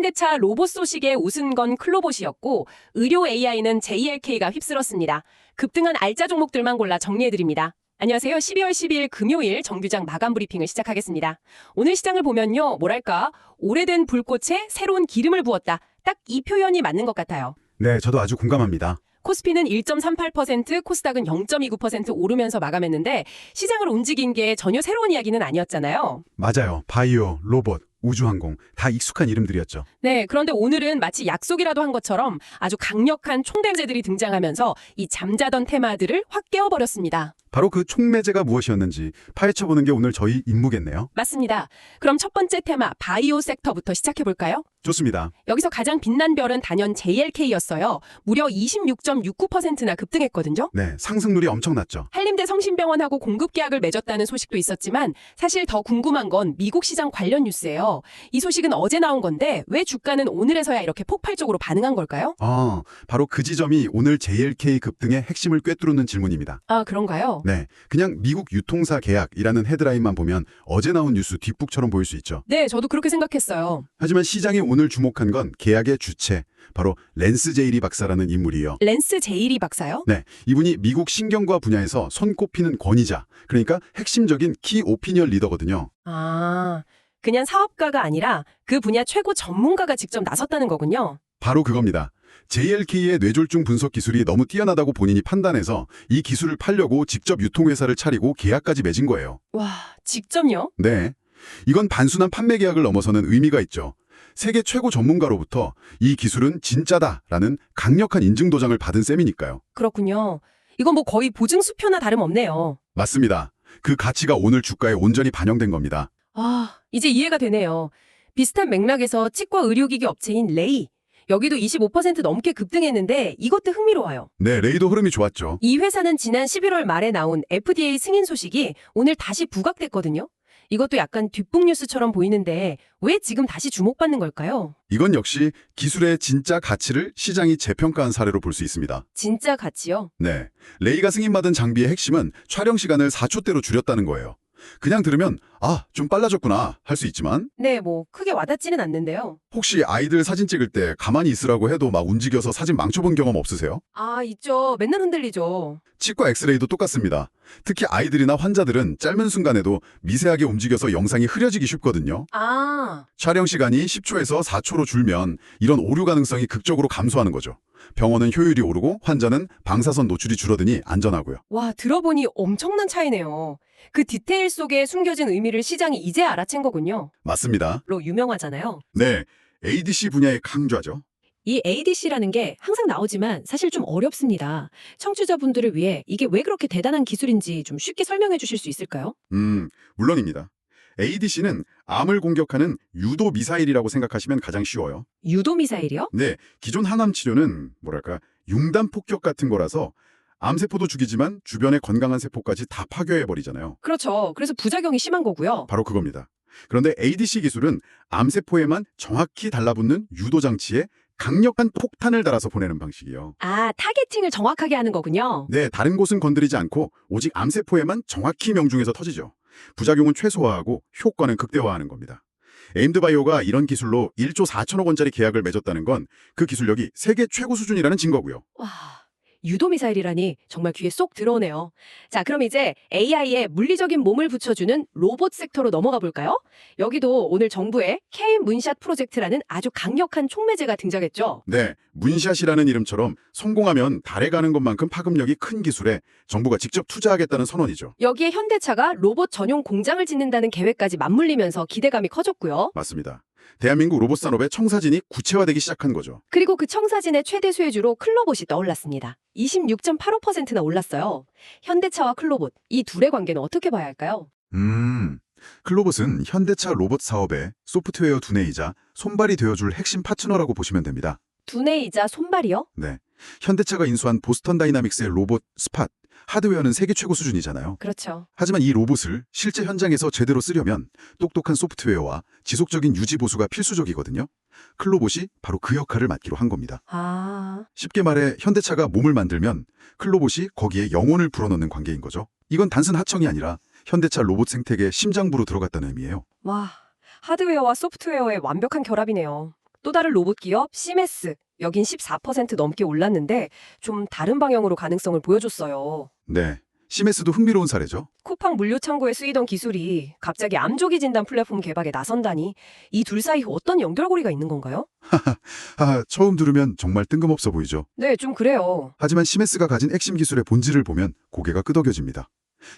현대차 로봇 소식에 웃은 건 클로봇이었고 의료 AI는 JLK가 휩쓸었습니다. 급등한 알짜 종목들만 골라 정리해드립니다. 안녕하세요. 12월 12일 금요일 정규장 마감 브리핑을 시작하겠습니다. 오늘 시장을 보면요. 뭐랄까 오래된 불꽃에 새로운 기름을 부었다. 딱 이 표현이 맞는 것 같아요. 네, 저도 아주 공감합니다. 코스피는 1.38%, 코스닥은 0.29% 오르면서 마감했는데 시장을 움직인 게 전혀 새로운 이야기는 아니었잖아요. 맞아요. 바이오, 로봇, 우주항공 다 익숙한 이름들이었죠. 네, 그런데 오늘은 마치 약속이라도 한 것처럼 아주 강력한 총대제들이 등장하면서 이 잠자던 테마들을 확 깨워버렸습니다. 바로 그 촉매제가 무엇이었는지 파헤쳐보는 게 오늘 저희 임무겠네요. 맞습니다. 그럼 첫 번째 테마 바이오 섹터부터 시작해볼까요? 좋습니다. 여기서 가장 빛난 별은 단연 JLK였어요. 무려 26.69%나 급등했거든요. 네, 상승률이 엄청났죠. 한림대 성심병원하고 공급 계약을 맺었다는 소식도 있었지만 사실 더 궁금한 건 미국 시장 관련 뉴스예요. 이 소식은 어제 나온 건데 왜 주가는 오늘에서야 이렇게 폭발적으로 반응한 걸까요? 바로 그 지점이 오늘 JLK 급등의 핵심을 꿰뚫는 질문입니다. 아, 그런가요? 네, 그냥 미국 유통사 계약이라는 헤드라인만 보면 어제 나온 뉴스 뒷북처럼 보일 수 있죠. 네, 저도 그렇게 생각했어요. 하지만 시장이 오늘 주목한 건 계약의 주체, 바로 랜스 제이리 박사라는 인물이에요. 랜스 제이리 박사요? 네, 이분이 미국 신경과 분야에서 손꼽히는 권위자, 그러니까 핵심적인 키 오피니언 리더거든요. 아, 그냥 사업가가 아니라 그 분야 최고 전문가가 직접 나섰다는 거군요. 바로 그겁니다. JLK의 뇌졸중 분석 기술이 너무 뛰어나다고 본인이 판단해서 이 기술을 팔려고 직접 유통회사를 차리고 계약까지 맺은 거예요. 와, 직접요? 네, 이건 단순한 판매 계약을 넘어서는 의미가 있죠. 세계 최고 전문가로부터 이 기술은 진짜다라는 강력한 인증 도장을 받은 셈이니까요. 그렇군요. 이건 뭐 거의 보증수표나 다름없네요. 맞습니다. 그 가치가 오늘 주가에 온전히 반영된 겁니다. 아, 이제 이해가 되네요. 비슷한 맥락에서 치과 의료기기 업체인 레이. 여기도 25% 넘게 급등했는데 이것도 흥미로워요. 네, 레이도 흐름이 좋았죠. 이 회사는 지난 11월 말에 나온 FDA 승인 소식이 오늘 다시 부각됐거든요. 이것도 약간 뒷북 뉴스처럼 보이는데 왜 지금 다시 주목받는 걸까요? 이건 역시 기술의 진짜 가치를 시장이 재평가한 사례로 볼 수 있습니다. 진짜 가치요? 네, 레이가 승인받은 장비의 핵심은 촬영 시간을 4초대로 줄였다는 거예요. 그냥 들으면 좀 빨라졌구나 할 수 있지만 네, 뭐 크게 와닿지는 않는데요. 혹시 아이들 사진 찍을 때 가만히 있으라고 해도 막 움직여서 사진 망쳐본 경험 없으세요? 아, 있죠. 맨날 흔들리죠. 치과 엑스레이도 똑같습니다. 특히 아이들이나 환자들은 짧은 순간에도 미세하게 움직여서 영상이 흐려지기 쉽거든요. 아, 촬영 시간이 10초에서 4초로 줄면 이런 오류 가능성이 극적으로 감소하는 거죠. 병원은 효율이 오르고 환자는 방사선 노출이 줄어드니 안전하고요. 와, 들어보니 엄청난 차이네요. 그 디테일 속에 숨겨진 의미를 시장이 이제 알아챈 거군요. 맞습니다. 로 유명하잖아요. 네, ADC 분야의 강좌죠. 이 ADC라는 게 항상 나오지만 사실 좀 어렵습니다. 청취자분들을 위해 이게 왜 그렇게 대단한 기술인지 좀 쉽게 설명해 주실 수 있을까요? 물론입니다. ADC는 암을 공격하는 유도 미사일이라고 생각하시면 가장 쉬워요. 유도 미사일이요? 네, 기존 항암 치료는 융단 폭격 같은 거라서 암세포도 죽이지만 주변의 건강한 세포까지 다 파괴해버리잖아요. 그렇죠. 그래서 부작용이 심한 거고요. 바로 그겁니다. 그런데 ADC 기술은 암세포에만 정확히 달라붙는 유도 장치에 강력한 폭탄을 달아서 보내는 방식이에요. 아, 타겟팅을 정확하게 하는 거군요. 네, 다른 곳은 건드리지 않고 오직 암세포에만 정확히 명중해서 터지죠. 부작용은 최소화하고 효과는 극대화하는 겁니다. 에임드바이오가 이런 기술로 1조 4천억 원짜리 계약을 맺었다는 건 그 기술력이 세계 최고 수준이라는 증거고요. 와, 유도 미사일이라니 정말 귀에 쏙 들어오네요. 자, 그럼 이제 AI에 물리적인 몸을 붙여주는 로봇 섹터로 넘어가 볼까요? 여기도 오늘 정부의 K-문샷 프로젝트라는 아주 강력한 촉매제가 등장했죠. 네, 문샷이라는 이름처럼 성공하면 달에 가는 것만큼 파급력이 큰 기술에 정부가 직접 투자하겠다는 선언이죠. 여기에 현대차가 로봇 전용 공장을 짓는다는 계획까지 맞물리면서 기대감이 커졌고요. 맞습니다. 대한민국 로봇 산업의 청사진이 구체화되기 시작한 거죠. 그리고 그 청사진의 최대 수혜주로 클로봇이 떠올랐습니다. 26.85%나 올랐어요. 현대차와 클로봇, 이 둘의 관계는 어떻게 봐야 할까요? 클로봇은 현대차 로봇 사업의 소프트웨어 두뇌이자 손발이 되어줄 핵심 파트너라고 보시면 됩니다. 두뇌이자 손발이요? 네, 현대차가 인수한 보스턴 다이나믹스의 로봇 스팟, 하드웨어는 세계 최고 수준이잖아요. 그렇죠. 하지만 이 로봇을 실제 현장에서 제대로 쓰려면 똑똑한 소프트웨어와 지속적인 유지 보수가 필수적이거든요. 클로봇이 바로 그 역할을 맡기로 한 겁니다. 아, 쉽게 말해 현대차가 몸을 만들면 클로봇이 거기에 영혼을 불어넣는 관계인 거죠. 이건 단순 하청이 아니라 현대차 로봇 생태계의 심장부로 들어갔다는 의미예요. 와, 하드웨어와 소프트웨어의 완벽한 결합이네요. 또 다른 로봇 기업 시메스. 여긴 14% 넘게 올랐는데 좀 다른 방향으로 가능성을 보여줬어요. 네, 시메스도 흥미로운 사례죠. 쿠팡 물류 창고에 쓰이던 기술이 갑자기 암조기 진단 플랫폼 개발에 나선다니 이 둘 사이에 어떤 연결고리가 있는 건가요? 처음 들으면 정말 뜬금없어 보이죠. 네, 좀 그래요. 하지만 시메스가 가진 핵심 기술의 본질을 보면 고개가 끄덕여집니다.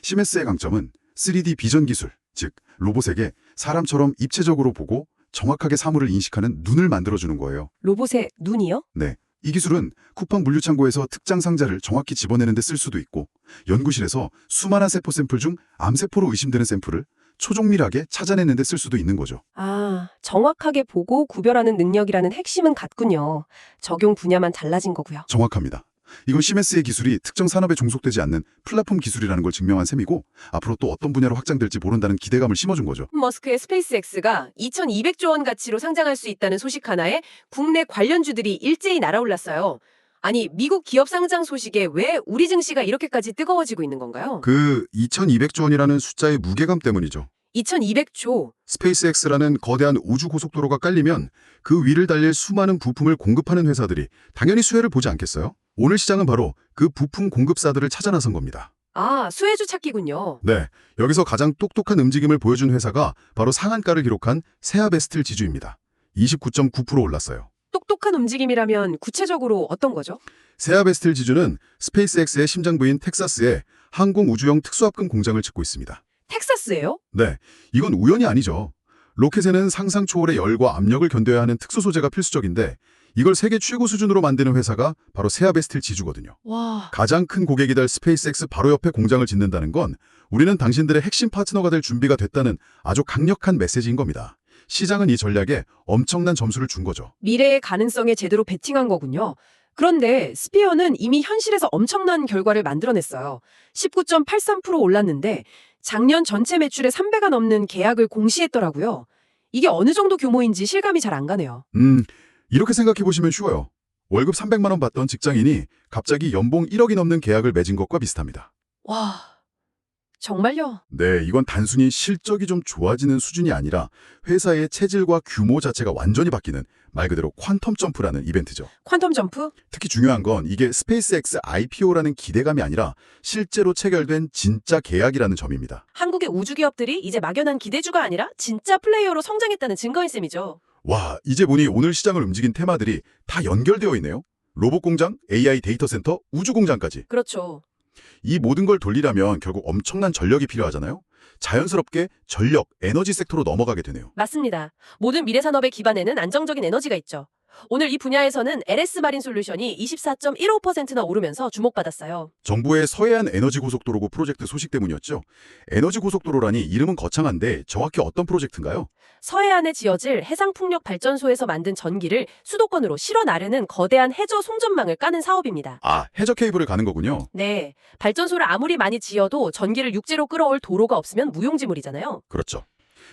시메스의 강점은 3D 비전 기술, 즉 로봇에게 사람처럼 입체적으로 보고 정확하게 사물을 인식하는 눈을 만들어주는 거예요. 로봇의 눈이요? 네, 이 기술은 쿠팡 물류창고에서 특장 상자를 정확히 집어내는 데 쓸 수도 있고 연구실에서 수많은 세포 샘플 중 암세포로 의심되는 샘플을 초종밀하게 찾아내는 데 쓸 수도 있는 거죠. 아, 정확하게 보고 구별하는 능력이라는 핵심은 같군요. 적용 분야만 달라진 거고요. 정확합니다. 이건 시메스의 기술이 특정 산업에 종속되지 않는 플랫폼 기술이라는 걸 증명한 셈이고 앞으로 또 어떤 분야로 확장될지 모른다는 기대감을 심어준 거죠. 머스크의 스페이스X가 2,200조 원 가치로 상장할 수 있다는 소식 하나에 국내 관련주들이 일제히 날아올랐어요. 아니, 미국 기업 상장 소식에 왜 우리 증시가 이렇게까지 뜨거워지고 있는 건가요? 그 2200조 원이라는 숫자의 무게감 때문이죠. 2,200조. 스페이스X라는 거대한 우주 고속도로가 깔리면 그 위를 달릴 수많은 부품을 공급하는 회사들이 당연히 수혜를 보지 않겠어요? 오늘 시장은 바로 그 부품 공급사들을 찾아 나선 겁니다. 아, 수혜주 찾기군요. 네, 여기서 가장 똑똑한 움직임을 보여준 회사가 바로 상한가를 기록한 세아베스틸 지주입니다. 29.9% 올랐어요. 똑똑한 움직임이라면 구체적으로 어떤 거죠? 세아베스틸 지주는 스페이스X의 심장부인 텍사스에 항공우주용 특수합금 공장을 짓고 있습니다. 텍사스예요? 네, 이건 우연이 아니죠. 로켓에는 상상 초월의 열과 압력을 견뎌야 하는 특수 소재가 필수적인데 이걸 세계 최고 수준으로 만드는 회사가 바로 세아베스틸 지주거든요. 와, 가장 큰 고객이될 스페이스X 바로 옆에 공장을 짓는다는 건 우리는 당신들의 핵심 파트너가 될 준비가 됐다는 아주 강력한 메시지인 겁니다. 시장은 이 전략에 엄청난 점수를 준 거죠. 미래의 가능성에 제대로 베팅한 거군요. 그런데 스피어는 이미 현실에서 엄청난 결과를 만들어냈어요. 19.83% 올랐는데 작년 전체 매출의 3배가 넘는 계약을 공시했더라고요. 이게 어느 정도 규모인지 실감이 잘 안 가네요. 이렇게 생각해보시면 쉬워요. 월급 300만 원 받던 직장인이 갑자기 연봉 1억이 넘는 계약을 맺은 것과 비슷합니다. 와, 정말요? 네, 이건 단순히 실적이 좀 좋아지는 수준이 아니라 회사의 체질과 규모 자체가 완전히 바뀌는 말 그대로 퀀텀 점프라는 이벤트죠. 퀀텀 점프? 특히 중요한 건 이게 스페이스X IPO라는 기대감이 아니라 실제로 체결된 진짜 계약이라는 점입니다. 한국의 우주 기업들이 이제 막연한 기대주가 아니라 진짜 플레이어로 성장했다는 증거인 셈이죠. 와, 이제 보니 오늘 시장을 움직인 테마들이 다 연결되어 있네요. 로봇 공장, AI 데이터 센터, 우주 공장까지. 그렇죠. 이 모든 걸 돌리려면 결국 엄청난 전력이 필요하잖아요. 자연스럽게 전력, 에너지 섹터로 넘어가게 되네요. 맞습니다. 모든 미래 산업의 기반에는 안정적인 에너지가 있죠. 오늘 이 분야에서는 LS 마린 솔루션이 24.15%나 오르면서 주목받았어요. 정부의 서해안 에너지 고속도로 프로젝트 소식 때문이었죠. 에너지 고속도로라니 이름은 거창한데 정확히 어떤 프로젝트인가요? 서해안에 지어질 해상풍력 발전소에서 만든 전기를 수도권으로 실어 나르는 거대한 해저 송전망을 까는 사업입니다. 아, 해저 케이블을 가는 거군요. 네, 발전소를 아무리 많이 지어도 전기를 육지로 끌어올 도로가 없으면 무용지물이잖아요. 그렇죠.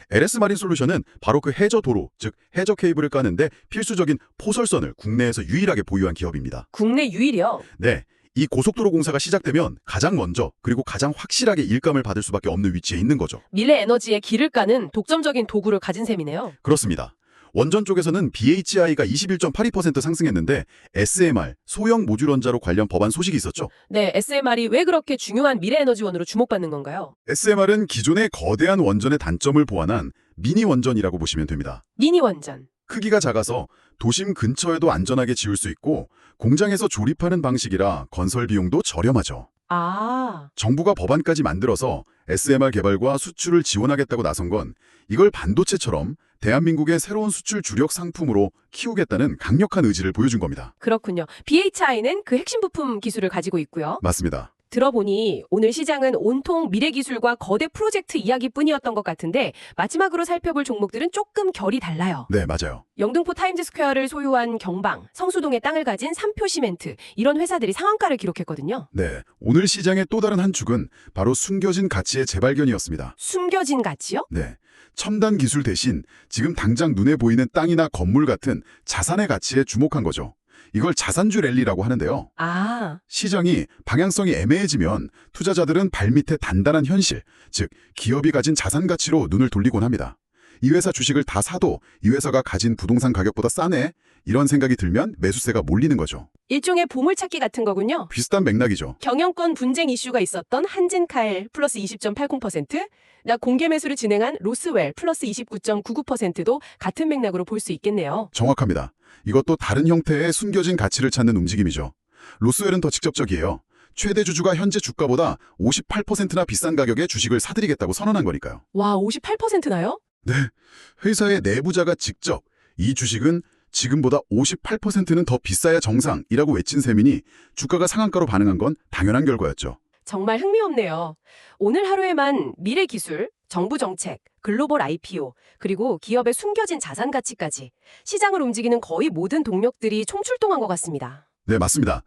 LS 마린 솔루션은 바로 그 해저 도로, 즉 해저 케이블을 까는데 필수적인 포설선을 국내에서 유일하게 보유한 기업입니다. 국내 유일이요. 네, 이 고속도로 공사가 시작되면 가장 먼저 그리고 가장 확실하게 일감을 받을 수밖에 없는 위치에 있는 거죠. 미래 에너지의 길을 까는 독점적인 도구를 가진 셈이네요. 그렇습니다. 원전 쪽에서는 BHI가 21.82% 상승했는데 SMR, 소형 모듈 원자로 관련 법안 소식이 있었죠. 네, SMR이 왜 그렇게 중요한 미래 에너지원으로 주목받는 건가요? SMR은 기존의 거대한 원전의 단점을 보완한 미니 원전이라고 보시면 됩니다. 미니 원전. 크기가 작아서 도심 근처에도 안전하게 지을 수 있고 공장에서 조립하는 방식이라 건설 비용도 저렴하죠. 아, 정부가 법안까지 만들어서 SMR 개발과 수출을 지원하겠다고 나선 건 이걸 반도체처럼 대한민국의 새로운 수출 주력 상품으로 키우겠다는 강력한 의지를 보여준 겁니다. 그렇군요. BHI는 그 핵심 부품 기술을 가지고 있고요. 맞습니다. 들어보니 오늘 시장은 온통 미래 기술과 거대 프로젝트 이야기뿐이었던 것 같은데 마지막으로 살펴볼 종목들은 조금 결이 달라요. 네, 맞아요. 영등포 타임즈스퀘어를 소유한 경방, 성수동에 땅을 가진 삼표시멘트 이런 회사들이 상한가를 기록했거든요. 네, 오늘 시장의 또 다른 한 축은 바로 숨겨진 가치의 재발견이었습니다. 숨겨진 가치요? 네, 첨단 기술 대신 지금 당장 눈에 보이는 땅이나 건물 같은 자산의 가치에 주목한 거죠. 이걸 자산주 랠리라고 하는데요. 아, 시장이 방향성이 애매해지면 투자자들은 발밑에 단단한 현실, 즉 기업이 가진 자산 가치로 눈을 돌리곤 합니다. 이 회사 주식을 다 사도 이 회사가 가진 부동산 가격보다 싸네? 이런 생각이 들면 매수세가 몰리는 거죠. 일종의 보물찾기 같은 거군요. 비슷한 맥락이죠. 경영권 분쟁 이슈가 있었던 한진카엘 플러스 20.80%, 나 공개 매수를 진행한 로스웰 플러스 29.99%도 같은 맥락으로 볼 수 있겠네요. 정확합니다. 이것도 다른 형태의 숨겨진 가치를 찾는 움직임이죠. 로스웰은 더 직접적이에요. 최대 주주가 현재 주가보다 58%나 비싼 가격에 주식을 사들이겠다고 선언한 거니까요. 와, 58%나요? 네, 회사의 내부자가 직접 이 주식은 지금보다 58%는 더 비싸야 정상이라고 외친 셈이니 주가가 상한가로 반응한 건 당연한 결과였죠. 정말 흥미롭네요. 오늘 하루에만 미래 기술, 정부 정책, 글로벌 IPO, 그리고 기업의 숨겨진 자산 가치까지 시장을 움직이는 거의 모든 동력들이 총출동한 것 같습니다. 네, 맞습니다.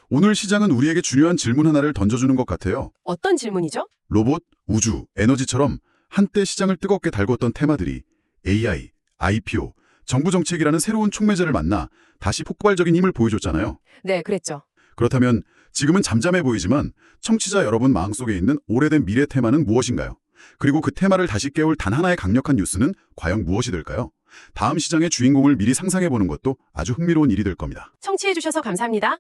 오늘 시장은 우리에게 중요한 질문 하나를 던져주는 것 같아요. 어떤 질문이죠? 로봇, 우주, 에너지처럼 한때 시장을 뜨겁게 달궜던 테마들이 AI, IPO, 정부 정책이라는 새로운 촉매제를 만나 다시 폭발적인 힘을 보여줬잖아요. 네, 그랬죠. 그렇다면 지금은 잠잠해 보이지만 청취자 여러분 마음속에 있는 오래된 미래 테마는 무엇인가요? 그리고 그 테마를 다시 깨울 단 하나의 강력한 뉴스는 과연 무엇이 될까요? 다음 시장의 주인공을 미리 상상해보는 것도 아주 흥미로운 일이 될 겁니다. 청취해주셔서 감사합니다.